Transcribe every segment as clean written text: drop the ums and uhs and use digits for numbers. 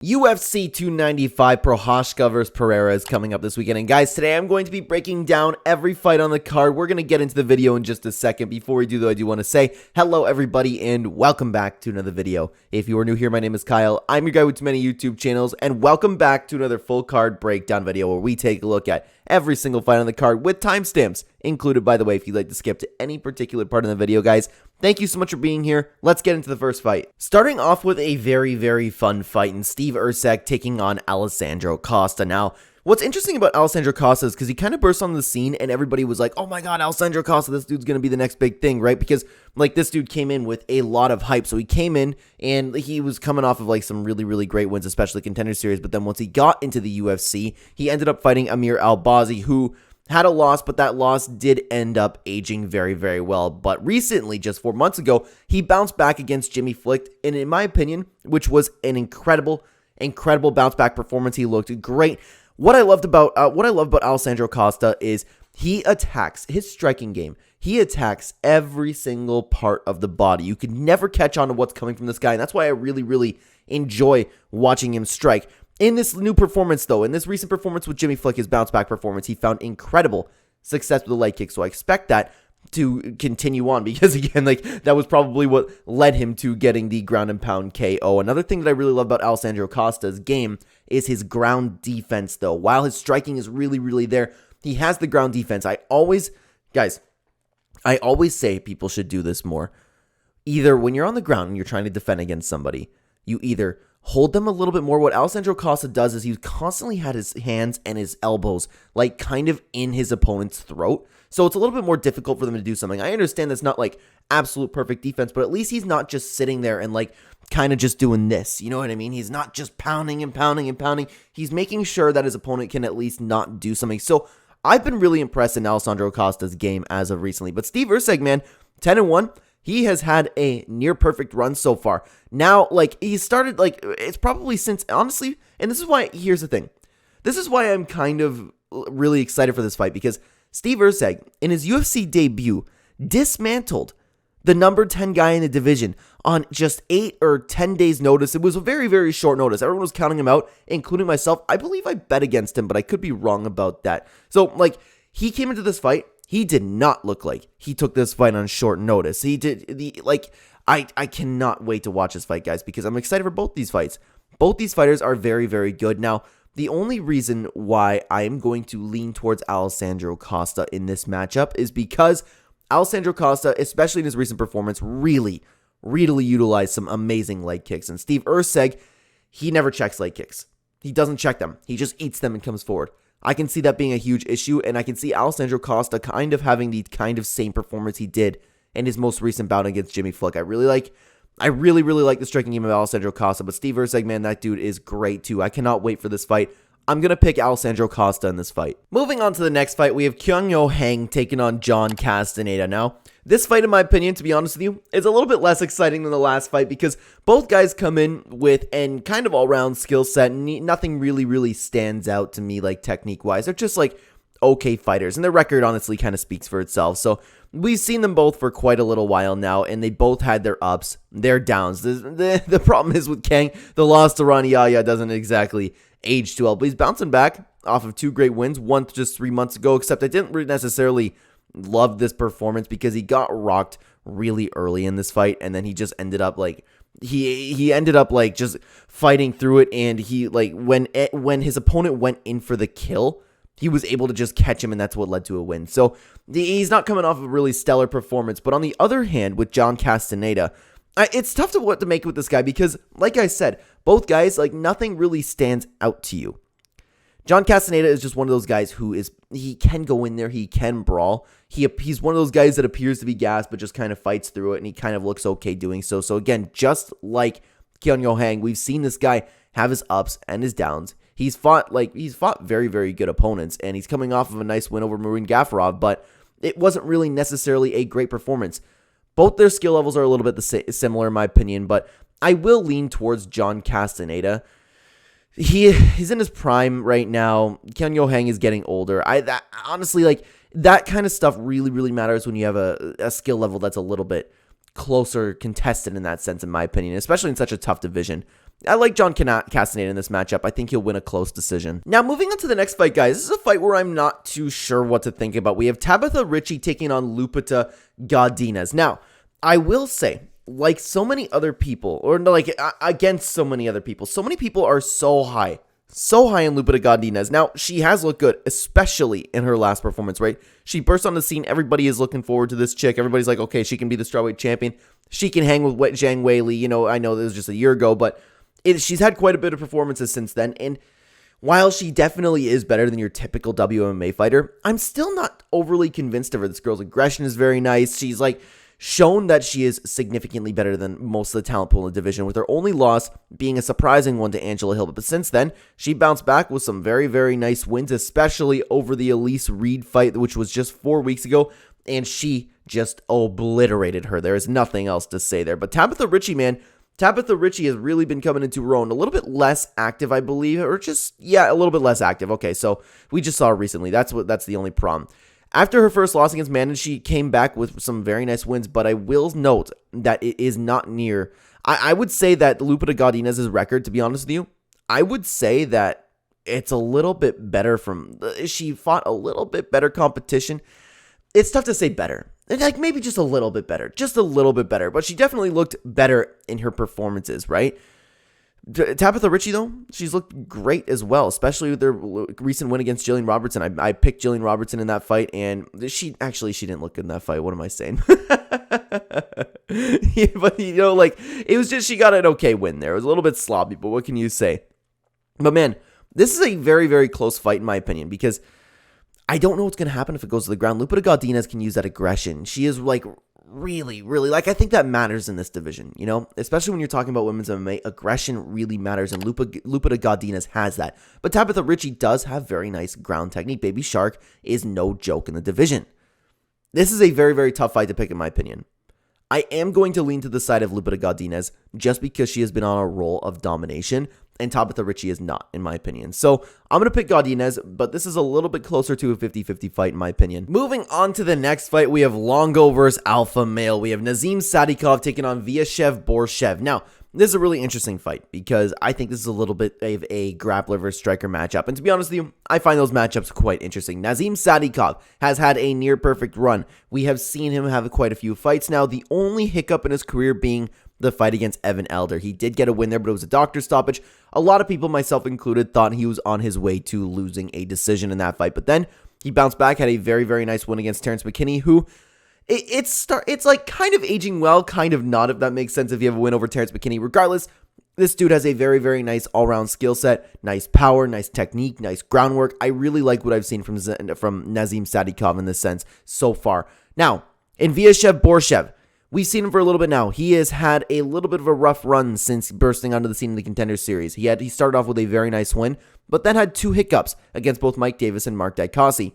UFC 295 Procházka versus Pereira is coming up this weekend. And guys, today I'm going to be breaking down every fight on the card. We're going to get into the video in just a second. Before we do though, I do want to say hello everybody and welcome back to another video. If you are new here, my name is Kyle. I'm your guy with too many YouTube channels, and welcome back to another full card breakdown video where we take a look at every single fight on the card with timestamps included, by the way, if you'd like to skip to any particular part of the video, guys. Thank you so much for being here. Let's get into the first fight. Starting off with a very fun fight in Steve Erceg taking on Alessandro Costa. Now, what's interesting about Alessandro Costa is because he kind of burst on the scene and everybody was like, oh my god, Alessandro Costa, this dude's going to be the next big thing, right? Because like this dude came in with a lot of hype. So he came in and he was coming off of like some really great wins, especially Contender Series. But then once he got into the UFC, he ended up fighting Amir Albazi, who had a loss, but that loss did end up aging very well. But recently, just 4 months ago, he bounced back against Jimmy Flick, and in my opinion, which was an incredible bounce back performance. He looked great. What I love about Alessandro Costa is he attacks his striking game. He attacks every single part of the body. You could never catch on to what's coming from this guy, and that's why I really enjoy watching him strike. In this new performance, though, in this recent performance with Jimmy Flick, his bounce back performance, he found incredible success with the leg kick. So I expect that to continue on because, again, like that was probably what led him to getting the ground and pound KO. Another thing that I really love about Alessandro Costa's game is his ground defense, though. While his striking is really there, he has the ground defense. I always say people should do this more. Either when you're on the ground and you're trying to defend against somebody, you either hold them a little bit more. What Alessandro Costa does is he constantly had his hands and his elbows like kind of in his opponent's throat. So it's a little bit more difficult for them to do something. I understand that's not like absolute perfect defense, but at least he's not just sitting there and like kind of just doing this. You know what I mean? He's not just pounding and pounding. He's making sure that his opponent can at least not do something. So I've been really impressed in Alessandro Costa's game as of recently. But Steve Erceg, man, 10-1. He has had a near perfect run so far. Now, like, he started, like, it's probably since, honestly, and this is why, here's the thing. This is why I'm kind of really excited for this fight, because Steve Erceg, in his UFC debut, dismantled the number 10 guy in the division on just 8 or 10 days notice. It was a very short notice. Everyone was counting him out, including myself. I believe I bet against him, but I could be wrong about that. So, like, he came into this fight. He did not look like he took this fight on short notice. He did I cannot wait to watch this fight, guys, because I'm excited for both these fights. Both these fighters are very good. Now, the only reason why I am going to lean towards Alessandro Costa in this matchup is because Alessandro Costa, especially in his recent performance, really utilized some amazing leg kicks. And Steve Erceg, he never checks leg kicks. He doesn't check them. He just eats them and comes forward. I can see that being a huge issue, and I can see Alessandro Costa kind of having the kind of same performance he did in his most recent bout against Jimmy Flick. I really like the striking game of Alessandro Costa, but Steve Erceg, man, that dude is great too. I cannot wait for this fight. I'm going to pick Alessandro Costa in this fight. Moving on to the next fight, we have Kyung taking on John Castaneda. Now, this fight, in my opinion, to be honest with you, is a little bit less exciting than the last fight because both guys come in with an kind of all-round skill set. Nothing really stands out to me, like, technique-wise. They're just, like, okay fighters, and their record honestly kind of speaks for itself. So we've seen them both for quite a little while now, and they both had their ups, their downs. The problem is with Kang, the loss to Ronnie Yaya doesn't exactly age too well, but he's bouncing back off of 2 great wins, one just 3 months ago, except I didn't really necessarily love this performance because he got rocked really early in this fight, and then he just ended up like he ended up like just fighting through it, and he like when his opponent went in for the kill, he was able to just catch him, and that's what led to a win. So he's not coming off of a really stellar performance. But on the other hand, with John Castaneda, it's tough to what to make with this guy because, like I said, both guys, like, nothing really stands out to you. John Castaneda is just one of those guys he can go in there, he can brawl. He's one of those guys that appears to be gassed, but just kind of fights through it, and he kind of looks okay doing so. So again, just like Kyung, we've seen this guy have his ups and his downs. He's fought very good opponents, and he's coming off of a nice win over Marin Gafarov, but it wasn't really necessarily a great performance. Both their skill levels are a little bit similar in my opinion, but I will lean towards John Castaneda. He's in his prime right now. Kyung is getting older. Honestly, like, that kind of stuff really matters when you have a skill level that's a little bit closer contested in that sense, in my opinion, especially in such a tough division. I like John Castaneda in this matchup. I think he'll win a close decision. Now, moving on to the next fight, guys. This is a fight where I'm not too sure what to think about. We have Tabitha Ricci taking on Lupita Godinez. Now, I will say, like so many other people, or like against so many other people, so many people are so high in Lupita Godinez. Now, she has looked good, especially in her last performance, right? She burst on the scene. Everybody is looking forward to this chick. Everybody's like, okay, she can be the strawweight champion. She can hang with Zhang Weili. You know, I know this was just a year ago, but she's had quite a bit of performances since then. And while she definitely is better than your typical WMMA fighter, I'm still not overly convinced of her. This girl's aggression is very nice. She's like shown that she is significantly better than most of the talent pool in the division, with her only loss being a surprising one to Angela Hill. But since then, she bounced back with some very, very nice wins, especially over the Elise Reed fight, which was just 4 weeks ago, and she just obliterated her. There is nothing else to say there. But Tabitha Ricci, man, Tabitha Ricci has really been coming into her own. A little bit less active, I believe, or just, yeah, a little bit less active. Okay, so we just saw her recently. That's the only problem. After her first loss against Mandan, she came back with some very nice wins, but I will note that it is not near. I would say that Lupita Godinez's record, to be honest with you, I would say that it's a little bit better she fought a little bit better competition. It's tough to say better. Like maybe just a little bit better, but she definitely looked better in her performances, right? Tabitha Ricci, though, she's looked great as well, especially with their recent win against Jillian Robertson. I picked Jillian Robertson in that fight, and she didn't look good in that fight. What am I saying? Yeah, but, you know, like, it was just, she got an okay win there. It was a little bit sloppy, but what can you say? But, man, this is a very, very close fight, in my opinion, because I don't know what's going to happen if it goes to the ground. Lupita Godinez can use that aggression. She is, like, really, really, like, I think that matters in this division, you know, especially when you're talking about women's MMA. Aggression really matters, and Lupita Godinez has that. But Tabitha Ricci does have very nice ground technique. Baby Shark is no joke in the division. This is a very, very tough fight to pick, in my opinion. I am going to lean to the side of Lupita Godinez just because she has been on a roll of domination, and Tabitha Ricci is not, in my opinion. So I'm going to pick Godinez, but this is a little bit closer to a 50-50 fight, in my opinion. Moving on to the next fight, we have Longo versus Alpha Male. We have Nazim Sadikov taking on Vyashev Borshev. Now, this is a really interesting fight because I think this is a little bit of a grappler versus striker matchup. And to be honest with you, I find those matchups quite interesting. Nazim Sadikov has had a near perfect run. We have seen him have quite a few fights now. The only hiccup in his career being the fight against Evan Elder. He did get a win there, but it was a doctor stoppage. A lot of people, myself included, thought he was on his way to losing a decision in that fight. But then he bounced back, had a very, very nice win against Terrence McKinney, who it's like kind of aging well, kind of not, if that makes sense, if you have a win over Terrence McKinney. Regardless, this dude has a very, very nice all-round skill set, nice power, nice technique, nice groundwork. I really like what I've seen from Nazim Sadikov in this sense so far. Now, in Vyashev Borshev, we've seen him for a little bit now. He has had a little bit of a rough run since bursting onto the scene in the Contender Series. He started off with a very nice win, but then had 2 hiccups against both Mike Davis and Mark Diakasi.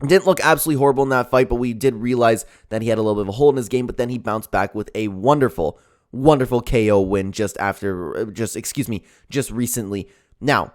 Didn't look absolutely horrible in that fight, but we did realize that he had a little bit of a hole in his game, but then he bounced back with a wonderful, wonderful KO win just recently. Now,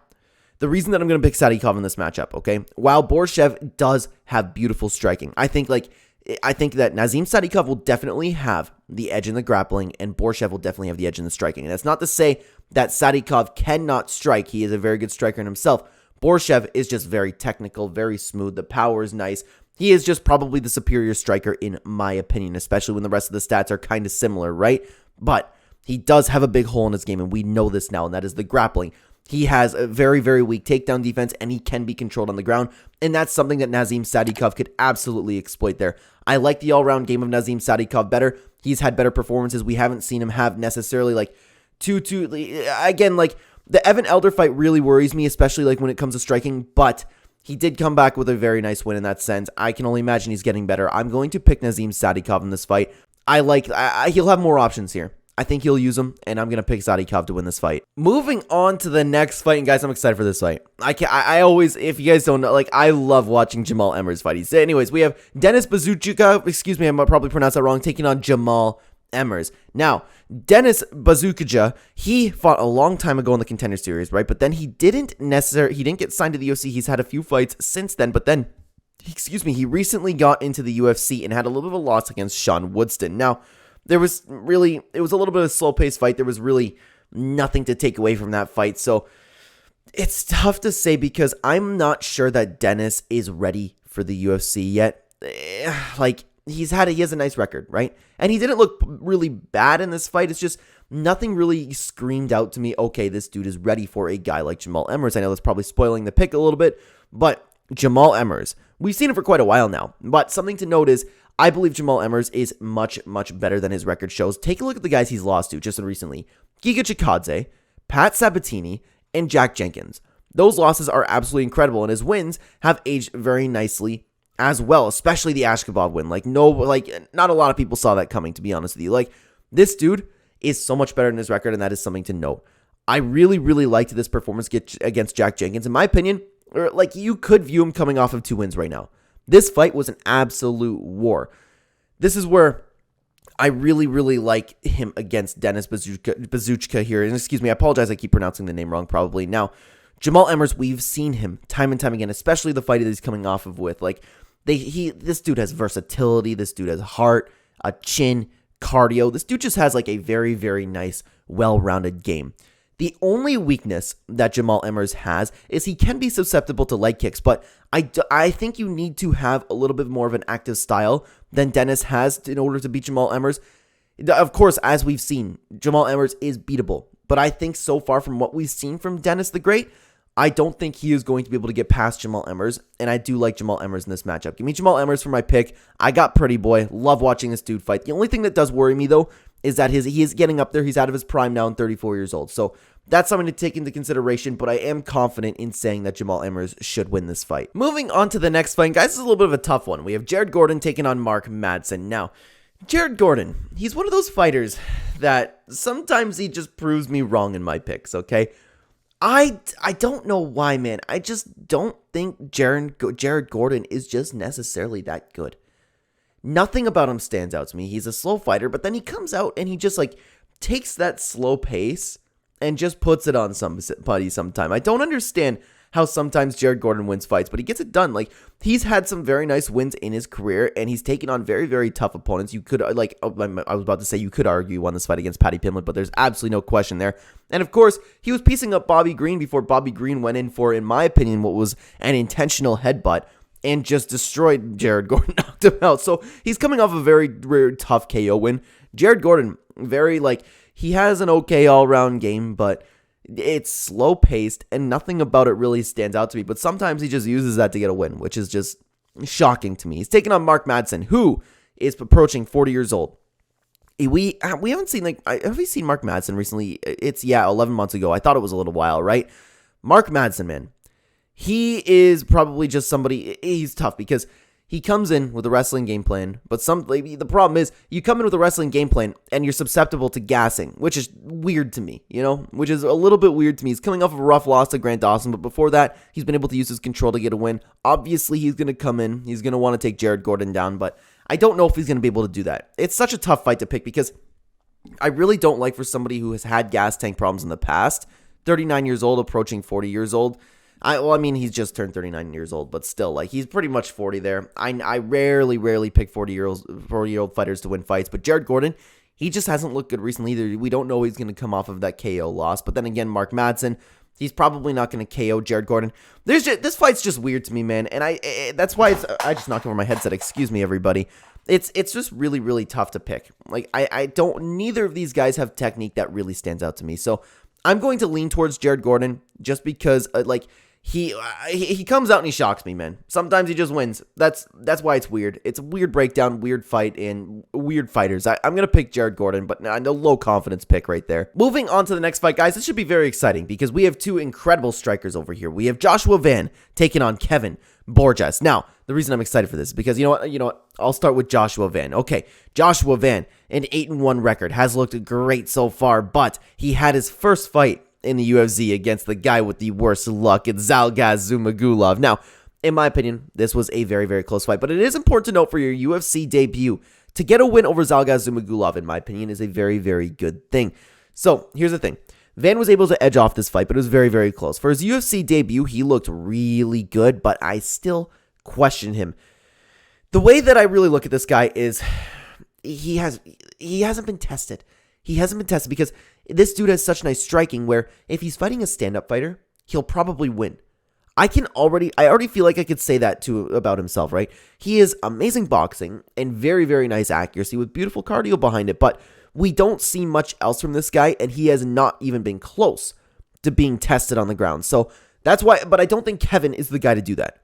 the reason that I'm going to pick Sadikov in this matchup, okay, while Borshev does have beautiful striking, I think that Nazim Sadikov will definitely have the edge in the grappling, and Borshev will definitely have the edge in the striking. And that's not to say that Sadikov cannot strike. He is a very good striker in himself. Borshev is just very technical, very smooth. The power is nice. He is just probably the superior striker in my opinion, especially when the rest of the stats are kind of similar, right? But he does have a big hole in his game, and we know this now, and that is the grappling. He has a very, very weak takedown defense, and he can be controlled on the ground, and that's something that Nazim Sadikov could absolutely exploit there. I like the all-round game of Nazim Sadikov better. He's had better performances. We haven't seen him have necessarily like again, like the Evan Elder fight really worries me, especially like when it comes to striking, but he did come back with a very nice win in that sense. I can only imagine he's getting better. I'm going to pick Nazim Sadikov in this fight. He'll have more options here. I think he'll use them, and I'm going to pick Sadikov to win this fight. Moving on to the next fight, and guys, I'm excited for this fight. I always, if you guys don't know, like, I love watching Jamal Emmers fight. Anyways, we have Denis Bazooka, excuse me, I might probably pronounce that wrong, taking on Jamal Emmers. Now, Denis Bazooka, he fought a long time ago in the Contender Series, right? But then he didn't get signed to the UFC. He's had a few fights since then, but then, he recently got into the UFC and had a little bit of a loss against Sean Woodston. Now, it was a little bit of a slow-paced fight. There was really nothing to take away from that fight. So it's tough to say because I'm not sure that Denis is ready for the UFC yet. Like, he has a nice record, right? And he didn't look really bad in this fight. It's just nothing really screamed out to me, okay, this dude is ready for a guy like Jamal Emmers. I know that's probably spoiling the pick a little bit, but Jamal Emmers, we've seen it for quite a while now. But something to note is, I believe Jamal Emmers is much, much better than his record shows. Take a look at the guys he's lost to just recently. Giga Chikadze, Pat Sabatini, and Jack Jenkins. Those losses are absolutely incredible, and his wins have aged very nicely as well, especially the Ashkabov win. Not a lot of people saw that coming, to be honest with you. Like, this dude is so much better than his record, and that is something to note. I really, really liked this performance against Jack Jenkins. In my opinion, you could view him coming off of 2 wins right now. This fight was an absolute war. This is where I really, really like him against Denis Bazuchka here. And excuse me, I apologize, I keep pronouncing the name wrong probably. Now, Jamal Emmers, we've seen him time and time again, especially the fight that he's coming off of with. This dude has versatility. This dude has heart, a chin, cardio. This dude just has a very, very nice, well-rounded game. The only weakness that Jamal Emmers has is he can be susceptible to leg kicks, but I think you need to have a little bit more of an active style than Denis has in order to beat Jamal Emmers. Of course, as we've seen, Jamal Emmers is beatable, but I think so far from what we've seen from Denis the Great, I don't think he is going to be able to get past Jamal Emmers, and I do like Jamal Emmers in this matchup. Give me Jamal Emmers for my pick. I got Pretty Boy. Love watching this dude fight. The only thing that does worry me, though, is that he is getting up there. He's out of his prime now and 34 years old. So that's something to take into consideration, but I am confident in saying that Jamal Emmers should win this fight. Moving on to the next fight, guys, this is a little bit of a tough one. We have Jared Gordon taking on Mark Madsen. Now, Jared Gordon, he's one of those fighters that sometimes he just proves me wrong in my picks, okay? I don't know why, man. I just don't think Jared Gordon is just necessarily that good. Nothing about him stands out to me. He's a slow fighter, but then he comes out and he just takes that slow pace and just puts it on somebody sometime. I don't understand how sometimes Jared Gordon wins fights, but he gets it done. He's had some very nice wins in his career, and he's taken on very, very tough opponents. You could, I was about to say you could argue he won this fight against Paddy Pimblett, but there's absolutely no question there. And of course, he was piecing up Bobby Green before Bobby Green went in for, in my opinion, what was an intentional headbutt and just destroyed Jared Gordon, knocked him out. So he's coming off a very, very tough KO win. Jared Gordon, he has an okay all-around game, but it's slow-paced, and nothing about it really stands out to me. But sometimes he just uses that to get a win, which is just shocking to me. He's taking on Mark Madsen, who is approaching 40 years old. We haven't seen, have we seen Mark Madsen recently? It's, 11 months ago. I thought it was a little while, right? Mark Madsen, man. He is probably just somebody, he's tough because he comes in with a wrestling game plan, but the problem is you come in with a wrestling game plan and you're susceptible to gassing, which is weird to me, which is a little bit weird to me. He's coming off of a rough loss to Grant Dawson, but before that, he's been able to use his control to get a win. Obviously, he's going to come in. He's going to want to take Jared Gordon down, but I don't know if he's going to be able to do that. It's such a tough fight to pick because I really don't like for somebody who has had gas tank problems in the past, 39 years old, approaching 40 years old. He's just turned 39 years old, but still, he's pretty much 40 there. I rarely pick 40-year-old fighters to win fights, but Jared Gordon, he just hasn't looked good recently either. We don't know he's going to come off of that KO loss, but then again, Mark Madsen, he's probably not going to KO Jared Gordon. This fight's just weird to me, man, and that's why I just knocked over my headset. Excuse me, everybody. It's just really, really tough to pick. Neither of these guys have technique that really stands out to me, so I'm going to lean towards Jared Gordon just because, he comes out and he shocks me, man. Sometimes he just wins. That's why it's weird. It's a weird breakdown, weird fight, and weird fighters. I'm going to pick Jared Gordon, but a low confidence pick right there. Moving on to the next fight, guys. This should be very exciting because we have two incredible strikers over here. We have Joshua Van taking on Kevin Borjas. Now, the reason I'm excited for this is because you know what? I'll start with Joshua Van. Okay, Joshua Van, an 8-1 record, has looked great so far, but he had his first fight in the UFC against the guy with the worst luck. It's Zhalgas Zhumagulov. Now, in my opinion, this was a very, very close fight, but it is important to note for your UFC debut, to get a win over Zhalgas Zhumagulov, in my opinion, is a very, very good thing. So, here's the thing. Van was able to edge off this fight, but it was very, very close. For his UFC debut, he looked really good, but I still question him. The way that I really look at this guy is he hasn't been tested. He hasn't been tested because This dude has such nice striking where if he's fighting a stand-up fighter, he'll probably win. I already feel like I could say that too about himself, right? He is amazing boxing and very, very nice accuracy with beautiful cardio behind it, but we don't see much else from this guy, and he has not even been close to being tested on the ground. So that's why, but I don't think Kevin is the guy to do that.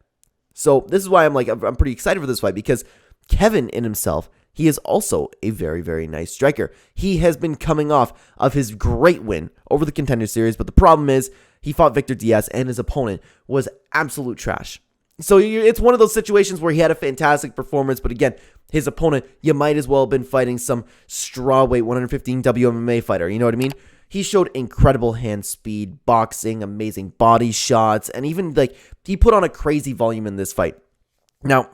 So this is why I'm pretty excited for this fight, because Kevin in himself, he is also a very, very nice striker. He has been coming off of his great win over the Contender Series, but the problem is he fought Victor Diaz, and his opponent was absolute trash. So it's one of those situations where he had a fantastic performance, but again, his opponent, you might as well have been fighting some strawweight 115 WMMA fighter, you know what I mean? He showed incredible hand speed, boxing, amazing body shots, and even he put on a crazy volume in this fight. Now,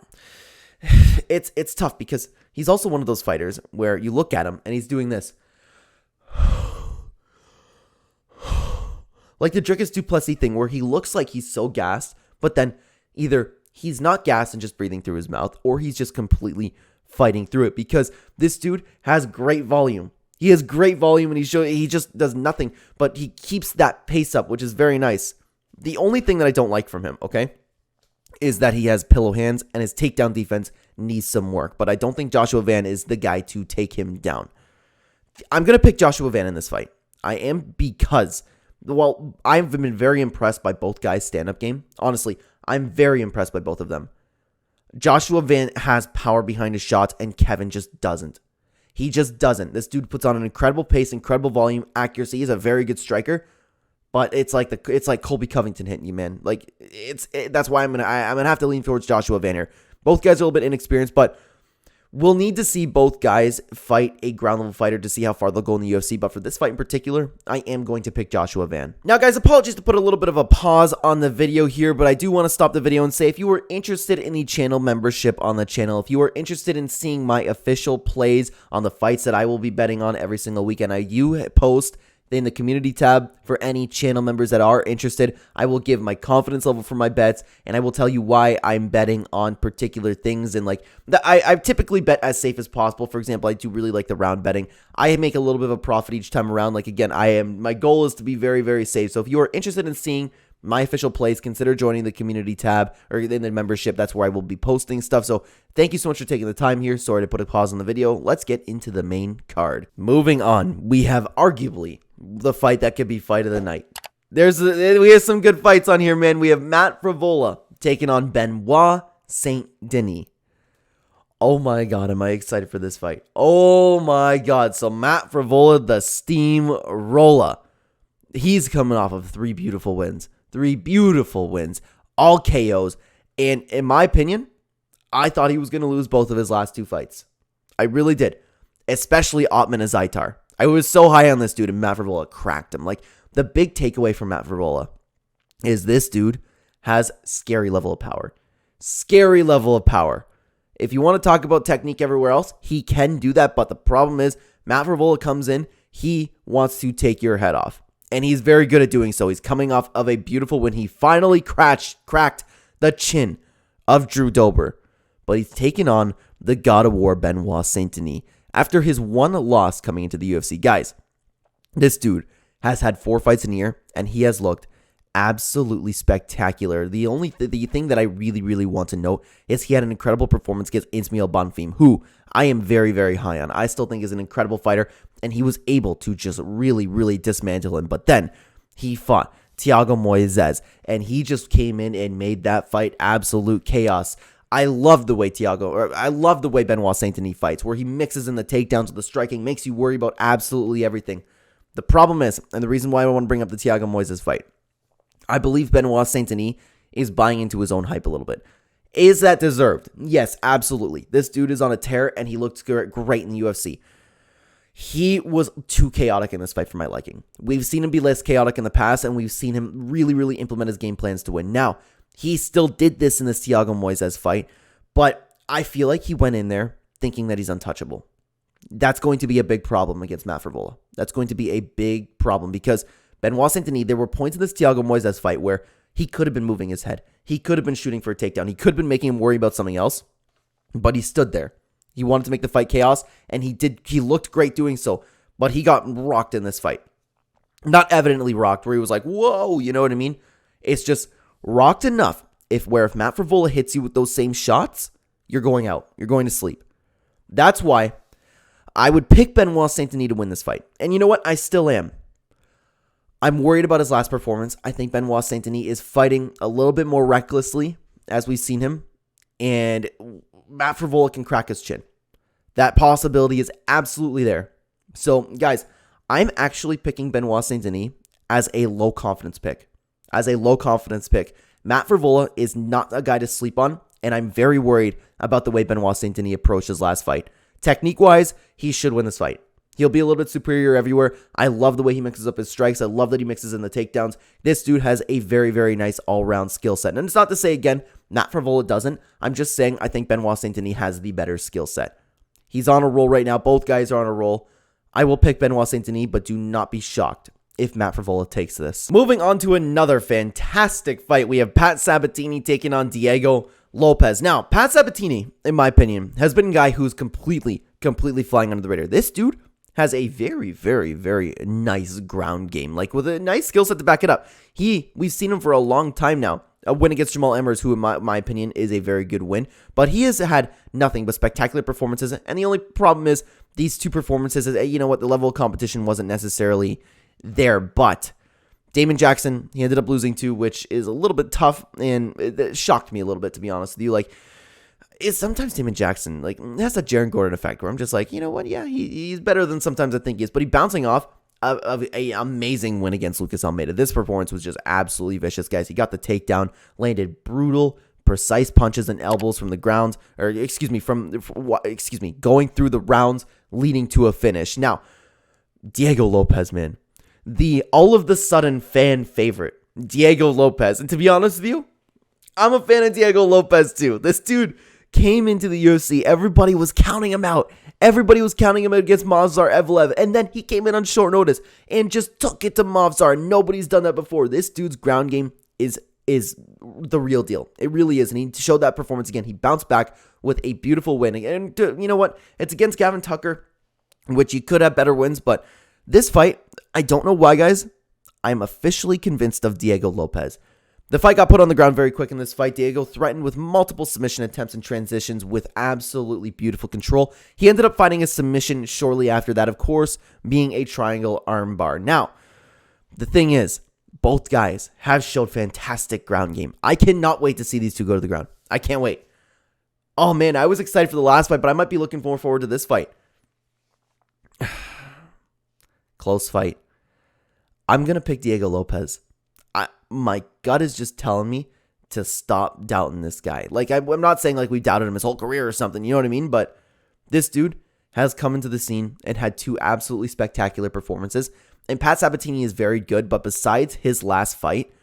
it's tough because he's also one of those fighters where you look at him and he's doing this. Like the Dricus du Plessis thing where he looks like he's so gassed, but then either he's not gassed and just breathing through his mouth, or he's just completely fighting through it, because this dude has great volume. He has great volume, and he just does nothing, but he keeps that pace up, which is very nice. The only thing that I don't like from him, okay, is that he has pillow hands, and his takedown defense needs some work, but I don't think Joshua Van is the guy to take him down. I'm going to pick Joshua Van in this fight. I am, because, well, I've been very impressed by both guys' stand-up game. Honestly, I'm very impressed by both of them. Joshua Van has power behind his shots, and Kevin just doesn't. He just doesn't. This dude puts on an incredible pace, incredible volume, accuracy. He's a very good striker, but it's like Colby Covington hitting you, man. That's why I'm gonna have to lean towards Joshua Van here. Both guys are a little bit inexperienced, but we'll need to see both guys fight a ground level fighter to see how far they'll go in the UFC. But for this fight in particular, I am going to pick Joshua Van. Now, guys, apologies to put a little bit of a pause on the video here, but I do want to stop the video and say, if you are interested in the channel membership on the channel, if you are interested in seeing my official plays on the fights that I will be betting on every single weekend, I do post in the community tab for any channel members that are interested. I will give my confidence level for my bets, and I will tell you why I'm betting on particular things. And I typically bet as safe as possible. For example, I do really like the round betting. I make a little bit of a profit each time around. Again, my goal is to be very, very safe. So if you are interested in seeing my official plays, consider joining the community tab or in the membership. That's where I will be posting stuff. So thank you so much for taking the time here. Sorry to put a pause on the video. Let's get into the main card. Moving on, we have arguably the fight that could be fight of the night. We have some good fights on here, man. We have Matt Frevola taking on Benoit Saint Denis. Oh my God, am I excited for this fight? Oh my God. So Matt Frevola, the steamroller. He's coming off of three beautiful wins, all KOs. And in my opinion, I thought he was going to lose both of his last two fights. I really did, especially Ottman Azaitar. I was so high on this dude, and Matt Frevola cracked him. The big takeaway from Matt Frevola is this dude has scary level of power. Scary level of power. If you want to talk about technique everywhere else, he can do that, but the problem is Matt Frevola comes in, he wants to take your head off, and he's very good at doing so. He's coming off of a beautiful win. He finally cracked the chin of Drew Dober, but he's taken on the God of War Benoit Saint Denis after his one loss coming into the UFC. Guys, this dude has had 4 fights in a year, and he has looked absolutely spectacular. The thing that I really, really want to note is he had an incredible performance against Ismail Bonfim, who I am very, very high on. I still think is an incredible fighter, and he was able to just really, really dismantle him. But then he fought Thiago Moises, and he just came in and made that fight absolute chaos. I love the way Benoit Saint Denis fights, where he mixes in the takedowns with the striking, makes you worry about absolutely everything. The problem is, and the reason why I want to bring up the Thiago Moises fight, I believe Benoit Saint Denis is buying into his own hype a little bit. Is that deserved? Yes, absolutely. This dude is on a tear, and he looked great in the UFC. He was too chaotic in this fight for my liking. We've seen him be less chaotic in the past, and we've seen him really, really implement his game plans to win. Now, he still did this in this Thiago Moises fight, but I feel like he went in there thinking that he's untouchable. That's going to be a big problem against Matt Frevola. That's going to be a big problem because Benoit Saint Denis, there were points in this Thiago Moises fight where he could have been moving his head. He could have been shooting for a takedown. He could have been making him worry about something else, but he stood there. He wanted to make the fight chaos, and he looked great doing so, but he got rocked in this fight. Not evidently rocked, where he was like, whoa, you know what I mean? It's just rocked enough if Matt Frevola hits you with those same shots, you're going out. You're going to sleep. That's why I would pick Benoit Saint-Denis to win this fight. And you know what? I still am. I'm worried about his last performance. I think Benoit Saint-Denis is fighting a little bit more recklessly, as we've seen him. And Matt Frevola can crack his chin. That possibility is absolutely there. So, guys, I'm actually picking Benoit Saint-Denis as a low confidence pick. Matt Frevola is not a guy to sleep on, and I'm very worried about the way Benoit Saint-Denis approached his last fight. Technique-wise, he should win this fight. He'll be a little bit superior everywhere. I love the way he mixes up his strikes. I love that he mixes in the takedowns. This dude has a very, very nice all-round skill set. And it's not to say, again, Matt Frevola doesn't. I'm just saying I think Benoit Saint-Denis has the better skill set. He's on a roll right now. Both guys are on a roll. I will pick Benoit Saint-Denis, but do not be shocked if Matt Frevola takes this. Moving on to another fantastic fight. We have Pat Sabatini taking on Diego Lopes. Now, Pat Sabatini, in my opinion, has been a guy who's completely flying under the radar. This dude has a very, very, very nice ground game, like with a nice skill set to back it up. We've seen him for a long time now. A win against Jamal Emmers, who in my opinion is a very good win, but he has had nothing but spectacular performances, and the only problem is these two performances, you know what, the level of competition wasn't necessarily there, but Damon Jackson, he ended up losing to, which is a little bit tough, and it shocked me a little bit, to be honest with you. Like, it's sometimes Damon Jackson, like, has that Jaron Gordon effect, where I'm just like, you know what, yeah, he's better than sometimes I think he is, but he's bouncing off of a amazing win against Lucas Almeida. This performance was just absolutely vicious, guys. He got the takedown, landed brutal, precise punches and elbows from the ground, or going through the rounds, leading to a finish. Now, Diego Lopes, man, the all of the sudden fan favorite, Diego Lopes. And to be honest with you, I'm a fan of Diego Lopes too. This dude came into the UFC, everybody was counting him out. Everybody was counting him against Movsar Evloev, and then he came in on short notice and just took it to Movsar. Nobody's done that before. This dude's ground game is the real deal. It really is, and he showed that performance again. He bounced back with a beautiful win, and you know what? It's against Gavin Tucker, which he could have better wins, but this fight, I don't know why, guys. I'm officially convinced of Diego Lopes. The fight got put on the ground very quick in this fight. Diego threatened with multiple submission attempts and transitions with absolutely beautiful control. He ended up finding a submission shortly after that, of course, being a triangle armbar. Now, the thing is, both guys have showed fantastic ground game. I cannot wait to see these two go to the ground. I can't wait. Oh man, I was excited for the last fight, but I might be looking more forward to this fight. Close fight. I'm going to pick Diego Lopes. My gut is just telling me to stop doubting this guy. Like, I'm not saying like we doubted him his whole career or something, you know what I mean? But this dude has come into the scene and had two absolutely spectacular performances. And Pat Sabatini is very good, but besides his last fight,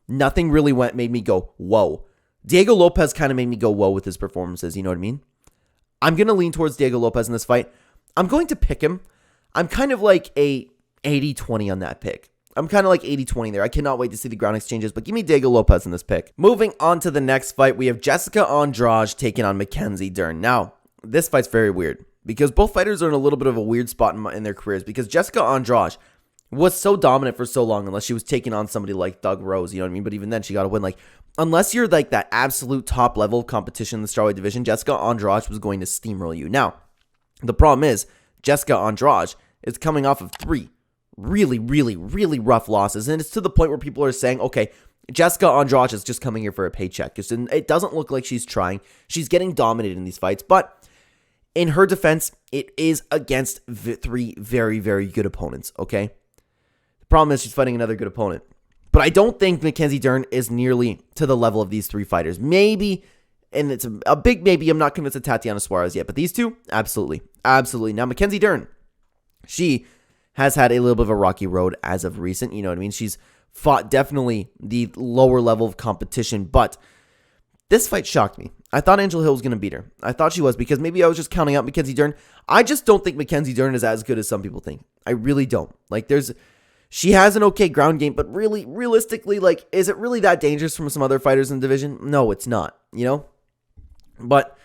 nothing really made me go, whoa. Diego Lopes kind of made me go, whoa, with his performances, you know what I mean? I'm going to lean towards Diego Lopes in this fight. I'm going to pick him. I'm kind of like a 80-20 on that pick. I'm kind of like 80-20 there. I cannot wait to see the ground exchanges, but give me Diego Lopes in this pick. Moving on to the next fight, we have Jessica Andrade taking on Mackenzie Dern. Now, this fight's very weird because both fighters are in a little bit of a weird spot in their careers because Jessica Andrade was so dominant for so long unless she was taking on somebody like Doug Rose, you know what I mean? But even then, she got to win. Like, unless you're like that absolute top level of competition in the strawweight division, Jessica Andrade was going to steamroll you. Now, the problem is Jessica Andrade is coming off of three really, really, really rough losses. And it's to the point where people are saying, okay, Jessica Andrade is just coming here for a paycheck. It doesn't look like she's trying. She's getting dominated in these fights. But in her defense, it is against three very, very good opponents, okay? The problem is she's fighting another good opponent. But I don't think Mackenzie Dern is nearly to the level of these three fighters. Maybe, and it's a big maybe, I'm not convinced of Tatiana Suarez yet. But these two, absolutely. Absolutely. Now, Mackenzie Dern, she has had a little bit of a rocky road as of recent. You know what I mean? She's fought definitely the lower level of competition, but this fight shocked me. I thought Angela Hill was going to beat her. I thought she was because maybe I was just counting out Mackenzie Dern. I just don't think Mackenzie Dern is as good as some people think. I really don't. Like, she has an okay ground game, but really, realistically, like, is it really that dangerous from some other fighters in the division? No, it's not, you know? But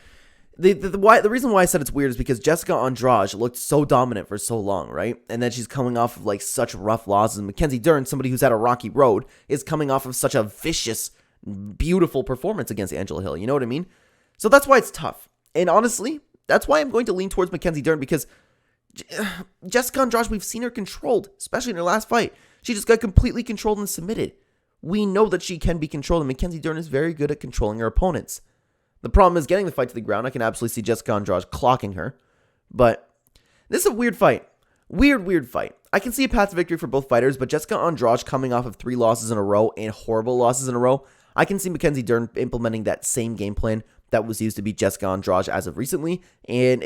The reason why I said it's weird is because Jessica Andrade looked so dominant for so long, right? And then she's coming off of like such rough losses. And Mackenzie Dern, somebody who's had a rocky road, is coming off of such a vicious, beautiful performance against Angela Hill. You know what I mean? So that's why it's tough. And honestly, that's why I'm going to lean towards Mackenzie Dern, because Jessica Andrade, we've seen her controlled, especially in her last fight. She just got completely controlled and submitted. We know that she can be controlled, and Mackenzie Dern is very good at controlling her opponents. The problem is getting the fight to the ground. I can absolutely see Jessica Andrade clocking her. But this is a weird fight. Weird fight. I can see a path to victory for both fighters, but Jessica Andrade coming off of 3 losses in a row and horrible losses in a row, I can see Mackenzie Dern implementing that same game plan that was used to beat Jessica Andrade as of recently. And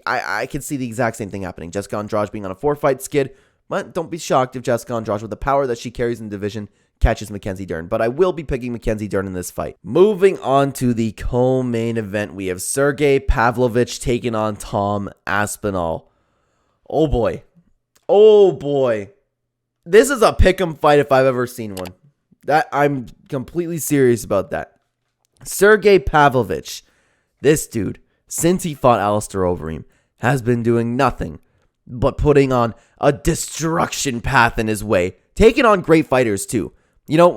I can see the exact same thing happening. Jessica Andrade being on a 4-fight skid. But don't be shocked if Jessica Andrade, with the power that she carries in the division, catches Mackenzie Dern. But I will be picking Mackenzie Dern in this fight. Moving on to the co-main event, we have Sergei Pavlovich taking on Tom Aspinall. Oh boy. This is a pick'em fight if I've ever seen one. That I'm completely serious about that. Sergei Pavlovich, this dude, since he fought Alistair Overeem, has been doing nothing but putting on a destruction path in his way. Taking on great fighters too. You know,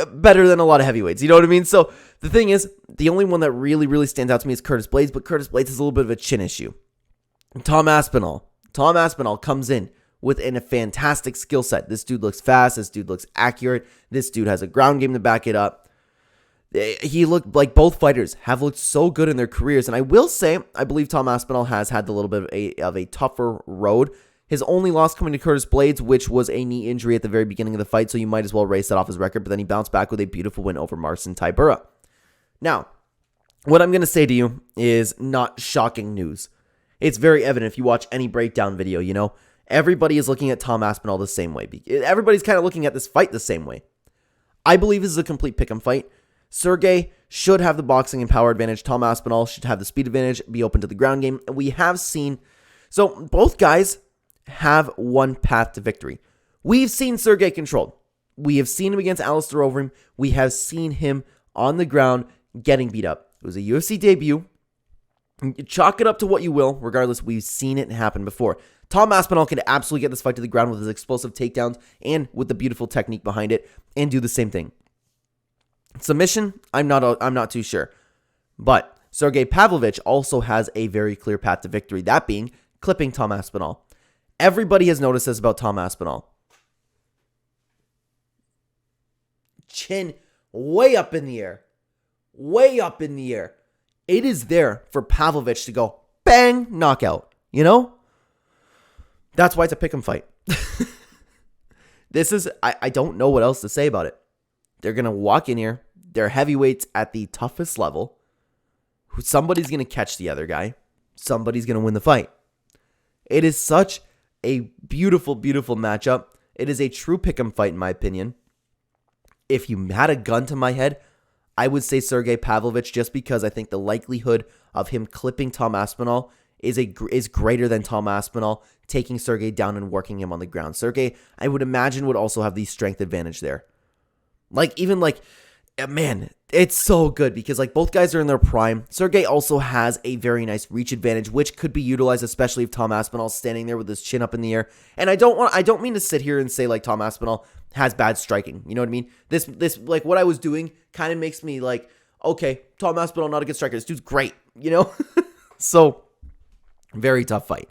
better than a lot of heavyweights. You know what I mean? So the thing is, the only one that really stands out to me is Curtis Blaydes, but Curtis Blaydes has a little bit of a chin issue. Tom Aspinall comes in with a fantastic skill set. This dude looks fast. This dude looks accurate. This dude has a ground game to back it up. He looked like both fighters have looked so good in their careers. And I will say, I believe Tom Aspinall has had a little bit of a tougher road. His only loss coming to Curtis Blaydes, which was a knee injury at the very beginning of the fight, so you might as well erase that off his record, but then he bounced back with a beautiful win over Marcin Tybura. Now, what I'm going to say to you is not shocking news. It's very evident if you watch any breakdown video, you know. Everybody is looking at Tom Aspinall the same way. Everybody's kind of looking at this fight the same way. I believe this is a complete pick'em fight. Sergei should have the boxing and power advantage. Tom Aspinall should have the speed advantage, be open to the ground game. And we have seen, so both guys have one path to victory. We've seen Sergei controlled. We have seen him against Alistair Overeem. We have seen him on the ground getting beat up. It was a UFC debut. Chalk it up to what you will. Regardless, we've seen it happen before. Tom Aspinall can absolutely get this fight to the ground with his explosive takedowns and with the beautiful technique behind it and do the same thing. Submission, I'm not too sure. But Sergei Pavlovich also has a very clear path to victory, that being clipping Tom Aspinall. Everybody has noticed this about Tom Aspinall. Chin way up in the air. Way up in the air. It is there for Pavlovich to go bang, knockout. You know? That's why it's a pick'em fight. I don't know what else to say about it. They're going to walk in here. They're heavyweights at the toughest level. Somebody's going to catch the other guy. Somebody's going to win the fight. It is such a beautiful, beautiful matchup. It is a true pick'em fight, in my opinion. If you had a gun to my head, I would say Sergei Pavlovich, just because I think the likelihood of him clipping Tom Aspinall is greater than Tom Aspinall taking Sergei down and working him on the ground. Sergei, I would imagine, would also have the strength advantage there. Man, it's so good because both guys are in their prime. Sergei also has a very nice reach advantage, which could be utilized, especially if Tom Aspinall's standing there with his chin up in the air. And I don't mean to sit here and say Tom Aspinall has bad striking. You know what I mean? This what I was doing kind of makes me okay, Tom Aspinall not a good striker. This dude's great, you know? So, very tough fight.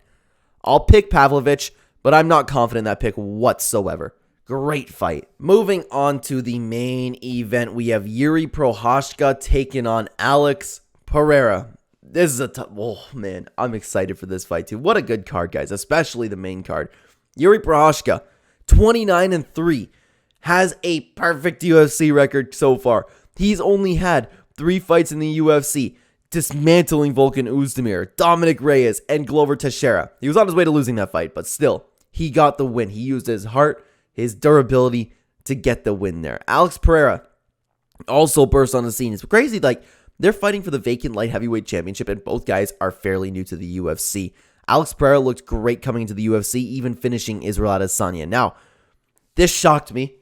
I'll pick Pavlovich, but I'm not confident in that pick whatsoever. Great fight. Moving on to the main event, we have Jiri Prochazka taking on Alex Pereira. This is oh man, I'm excited for this fight too. What a good card, guys, especially the main card. Jiri Prochazka, 29-3, has a perfect UFC record so far. He's only had 3 fights in the UFC, dismantling Volkan Oezdemir, Dominic Reyes, and Glover Teixeira. He was on his way to losing that fight, but still, he got the win. He used his heart, his durability to get the win there. Alex Pereira also burst on the scene. It's crazy. They're fighting for the vacant light heavyweight championship, and both guys are fairly new to the UFC. Alex Pereira looked great coming into the UFC, even finishing Israel Adesanya. Now, this shocked me.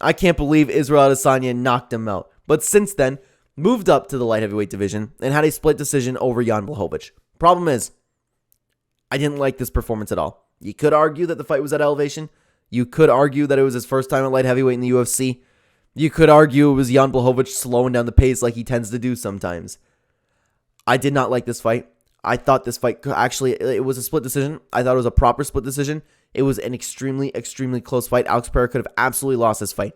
I can't believe Israel Adesanya knocked him out. But since then, moved up to the light heavyweight division, and had a split decision over Jan Blachowicz. Problem is, I didn't like this performance at all. You could argue that the fight was at elevation. You could argue that it was his first time at light heavyweight in the UFC. You could argue it was Jan Blachowicz slowing down the pace like he tends to do sometimes. I did not like this fight. I thought this fight, actually, it was a split decision. I thought it was a proper split decision. It was an extremely, extremely close fight. Alex Pereira could have absolutely lost this fight.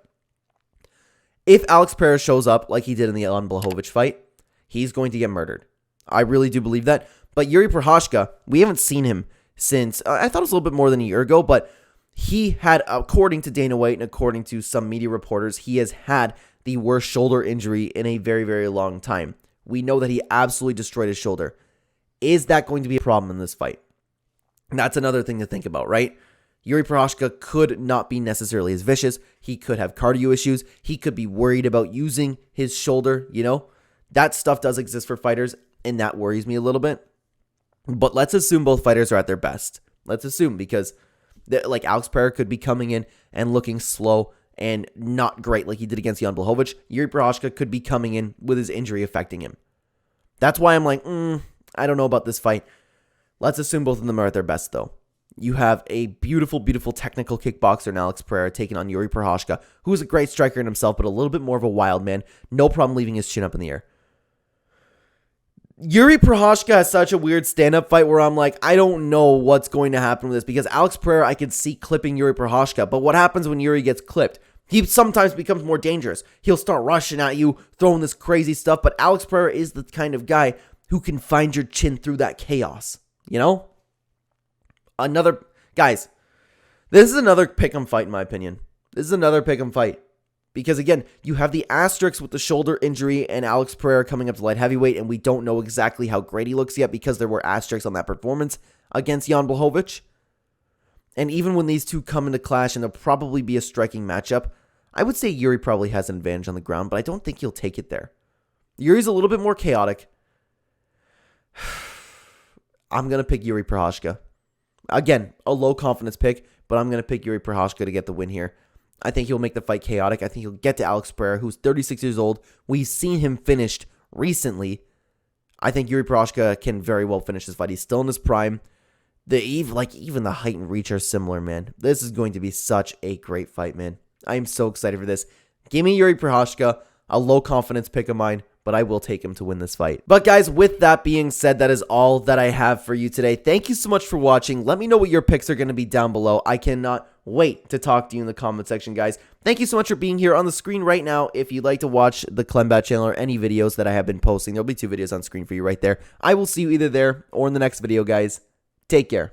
If Alex Pereira shows up like he did in the Jan Blachowicz fight, he's going to get murdered. I really do believe that. But Jiri Prochazka, we haven't seen him since, I thought it was a little bit more than a year ago, but he had, according to Dana White and according to some media reporters, he has had the worst shoulder injury in a very, very long time. We know that he absolutely destroyed his shoulder. Is that going to be a problem in this fight? That's another thing to think about, right? Jiri Prochazka could not be necessarily as vicious. He could have cardio issues. He could be worried about using his shoulder, That stuff does exist for fighters, and that worries me a little bit. But let's assume both fighters are at their best. Let's assume, because like Alex Pereira could be coming in and looking slow and not great like he did against Jan Blachowicz. Jiri Prochazka could be coming in with his injury affecting him. That's why I'm like, I don't know about this fight. Let's assume both of them are at their best, though. You have a beautiful, beautiful technical kickboxer in Alex Pereira taking on Jiri Prochazka, who is a great striker in himself, but a little bit more of a wild man. No problem leaving his chin up in the air. Jiri Prochazka has such a weird stand-up fight where I'm like, I don't know what's going to happen with this, because Alex Pereira, I could see clipping Jiri Prochazka, but what happens when Jiri gets clipped? He sometimes becomes more dangerous. He'll start rushing at you, throwing this crazy stuff, but Alex Pereira is the kind of guy who can find your chin through that chaos, Guys, this is another pick'em fight in my opinion. This is another pick'em fight. Because again, you have the asterisk with the shoulder injury and Alex Pereira coming up to light heavyweight, and we don't know exactly how great he looks yet because there were asterisks on that performance against Jan Blachowicz. And even when these two come into clash, and there'll probably be a striking matchup, I would say Jiri probably has an advantage on the ground, but I don't think he'll take it there. Jiri's a little bit more chaotic. I'm going to pick Jiri Prochazka. Again, a low confidence pick, but I'm going to pick Jiri Prochazka to get the win here. I think he'll make the fight chaotic. I think he'll get to Alex Pereira, who's 36 years old. We've seen him finished recently. I think Jiri Prochazka can very well finish this fight. He's still in his prime. Even the height and reach are similar, man. This is going to be such a great fight, man. I am so excited for this. Give me Jiri Prochazka, a low confidence pick of mine, but I will take him to win this fight. But guys, with that being said, that is all that I have for you today. Thank you so much for watching. Let me know what your picks are going to be down below. I cannot wait to talk to you in the comment section, guys. Thank you so much for being here on the screen right now. If you'd like to watch the Clenbat channel or any videos that I have been posting, there'll be 2 videos on screen for you right there. I will see you either there or in the next video, guys. Take care.